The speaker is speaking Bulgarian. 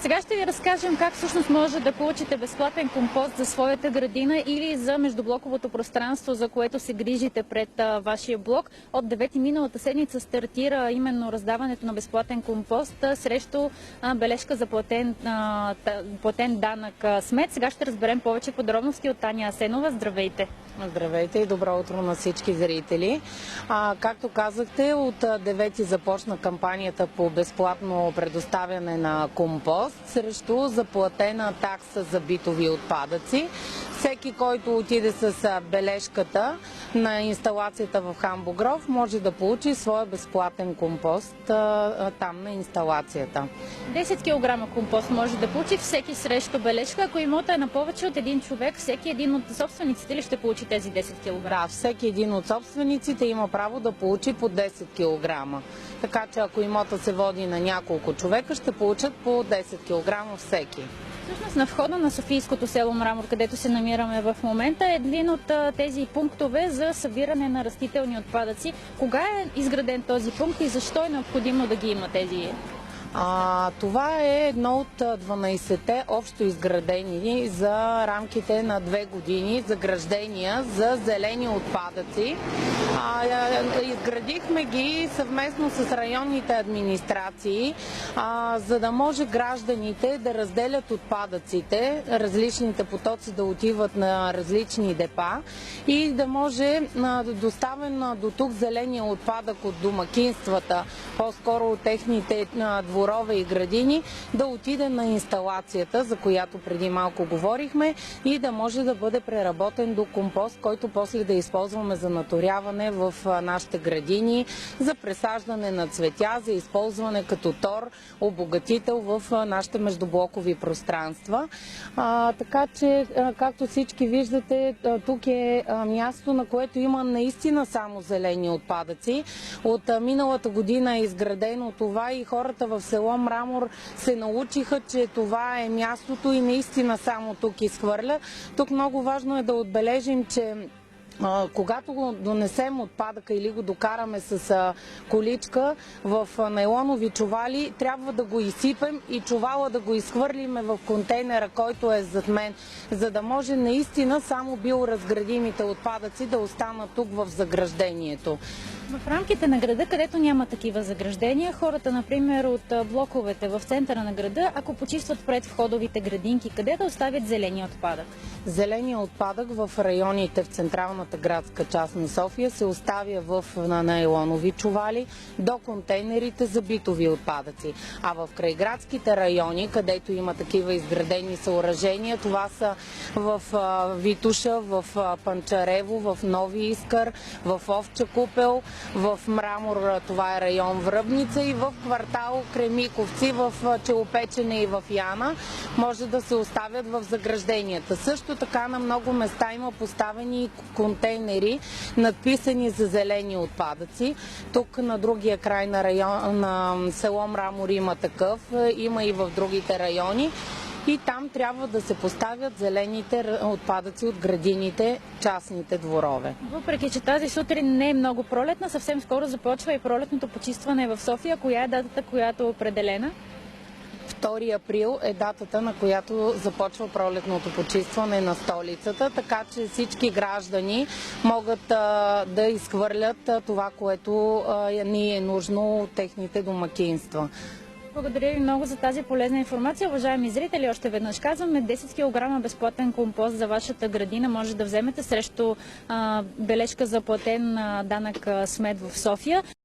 Сега ще ви разкажем как всъщност може да получите безплатен компост за своята градина или за междублоковото пространство, за което се грижите пред вашия блок. От 9 миналата седмица стартира именно раздаването на безплатен компост срещу бележка за платен данък смет. Сега ще разберем повече подробности от Таня Асенова. Здравейте! Здравейте и добро утро на всички зрители. Както казахте, от 9 започна кампанията по безплатно предоставяне на компост срещу заплатена такса за битови отпадъци. Всеки, който отиде с бележката на инсталацията в Хан Богров, може да получи своя безплатен компост там на инсталацията. 10 кг компост може да получи всеки срещу бележка. Ако имота е на повече от един човек, всеки един от собствениците ли ще получи тези 10 кг? Да, всеки един от собствениците има право да получи по 10 кг. Така че ако имота се води на няколко човека, ще получат по 10 кг всеки. Всъщност на входа на Софийското село Мрамор, където се намираме в момента, е един от тези пунктове за събиране на растителни отпадъци. Кога е изграден този пункт и защо е необходимо да ги има тези? Това е едно от 12-те общо изградени за рамките на 2 години заграждения за зелени отпадъци. Изградихме ги съвместно с районните администрации, за да може гражданите да разделят отпадъците, различните потоци да отиват на различни депа и да може доставен до тук зеления отпадък от домакинствата, по-скоро от техните дворове и градини, да отиде на инсталацията, за която преди малко говорихме, и да може да бъде преработен до компост, който после да използваме за наторяване в нашите градини, за пресаждане на цветя, за използване като тор, обогатител в нашите междублокови пространства. Така че, както всички виждате, тук е място, на което има наистина само зелени отпадъци. От миналата година е изградено това и хората в село Мрамор се научиха, че това е мястото и наистина само тук изхвърля. Тук много важно е да отбележим, че когато го донесем отпадъка или го докараме с количка в нейлонови чували, трябва да го изсипем и чувала да го изхвърлиме в контейнера, който е зад мен, за да може наистина само биоразградимите отпадъци да останат тук в заграждението. В рамките на града, където няма такива заграждения, хората, например, от блоковете в центъра на града, ако почистват пред входовите градинки, къде да оставят зеления отпадък? Зеления отпадък в районите в централната градска част на София се оставя на нейлонови чували до контейнерите за битови отпадъци. А в крайградските райони, където има такива изградени съоръжения, това са в Витоша, в Панчарево, в Нови Искър, в Овча купел, в Мрамор, това е район Връбница, и в квартал Кремиковци, в Челопечене и в Яна, може да се оставят в загражденията. Също така на много места има поставени контейнери, надписани за зелени отпадъци. Тук на другия край на село Мрамор има такъв, има и в другите райони. И там трябва да се поставят зелените отпадъци от градините, частните дворове. Въпреки че тази сутрин не е много пролетна, съвсем скоро започва и пролетното почистване в София. Коя е датата, която е определена? 2 април е датата, на която започва пролетното почистване на столицата, така че всички граждани могат да изхвърлят това, което ни е нужно от техните домакинства. Благодаря ви много за тази полезна информация. Уважаеми зрители, още веднъж казваме, 10 кг безплатен компост за вашата градина може да вземете срещу бележка за платен данък смет в София.